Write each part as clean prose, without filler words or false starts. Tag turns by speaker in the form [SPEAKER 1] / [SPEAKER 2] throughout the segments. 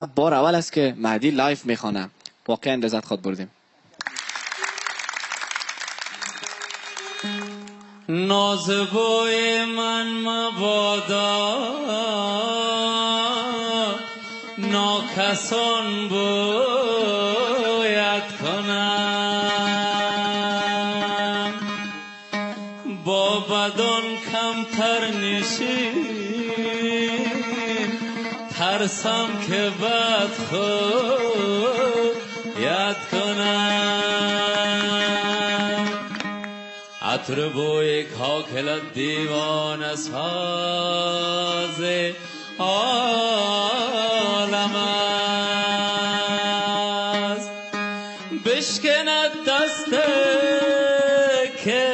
[SPEAKER 1] بار اول است که مهدی لایف میخوانه. واقعا لذت خود بردیم.
[SPEAKER 2] نازبوی من مبادا ناکسان باید کنم، با بدان کمتر نشی ترسم که بد خود یاد کنم. عطر بوی کاکل دیوان ساز عالم است، بشکند دست که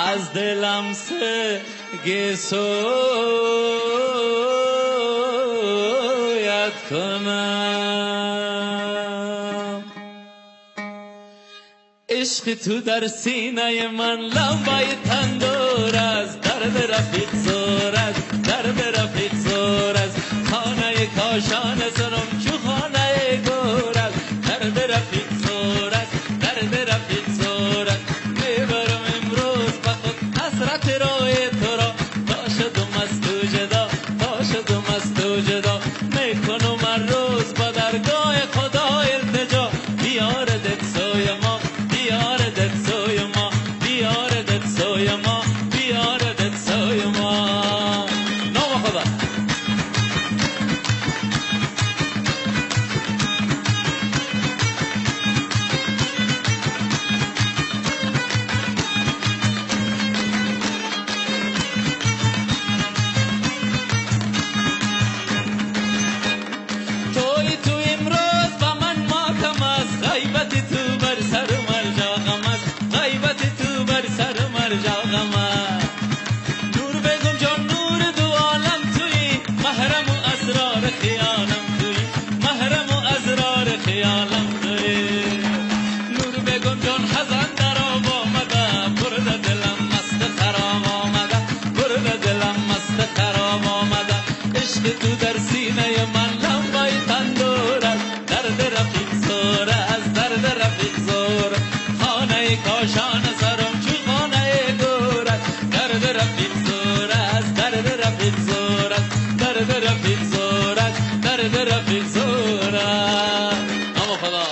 [SPEAKER 2] از دلم سه گسویت کنم. عشق تو در سینه من لمبه تندور است، درد رفیق زور است، درد رفیق زور است، خانه کاشان سرم چو خانه گور است، درد رفیق زور است، درد رفیق زور است. میبرم امروز به خود حسرت روی تو را، تا شدم از تو جدا، تا شدم از تو جدا، میکنم هر روز با درگاه خدا التجا. بیار دت سوی ما، بیار دت سوی ما، بیار دت سوی ما، بیار دت سوی ما. نام خدا. توی تو امروز با من ماتم است، غیبت تو بر سر مرجا غم است، غیبت تو بر سر مرجا غم است. نور بگم جان نور دو عالم توی، محرم و اسرار خیالم توی، محرم و اسرار خیالم توی. نور بگم جان حزن در آب آمده، برد دلم مست خراب آمده، برد دلم مست خراب آمده. عشق تو در سینه من لمبه تندور است، درد رفیق زور است، درد رفیق زور. خانه کاشان سرم چو خانه گور است، درد رفیق زور است، درد رفیق زور است، درد رفیق زور است، درد رفیق زور است. نام خدا.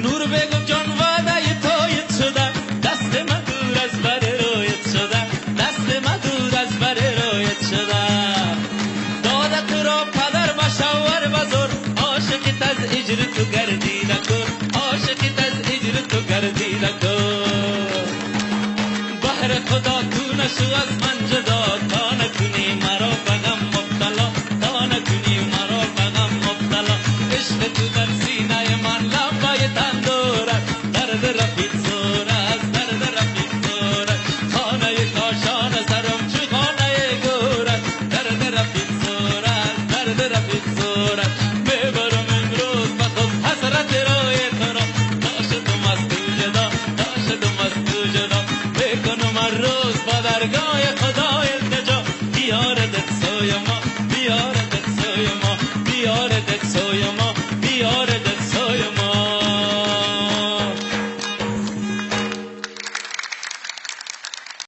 [SPEAKER 2] نور بگم جان وعده تویت شده، دست من دور از بر رویت شده، دست من دور از بر رویت شده. دادت را پدر و شوهر بزرگ، عاشقت از اجر تو گردیده کن، عاشقت از اجر تو گردیده کن. بهر خدا تو نشو از من جدا، تا نکنی مرا به غم مبتلا، تا نکنی مرا به غم مبتلا. عشق تو در سینه من لمبه تندور است، درد رفیق زور است، درد رفیق زور است. خانه کاشان سرم چو خانه گور است، درد رفیق زور است، درد رفیق زور است. میبرم امروز به خود حسرت روی تو را، تا شدم از تو جدا، تا شدم از تو جدا، میکنم هر روز با درگاه خدا التجا. بیار دت سوی ما، بیار دت سوی ما، بیار دت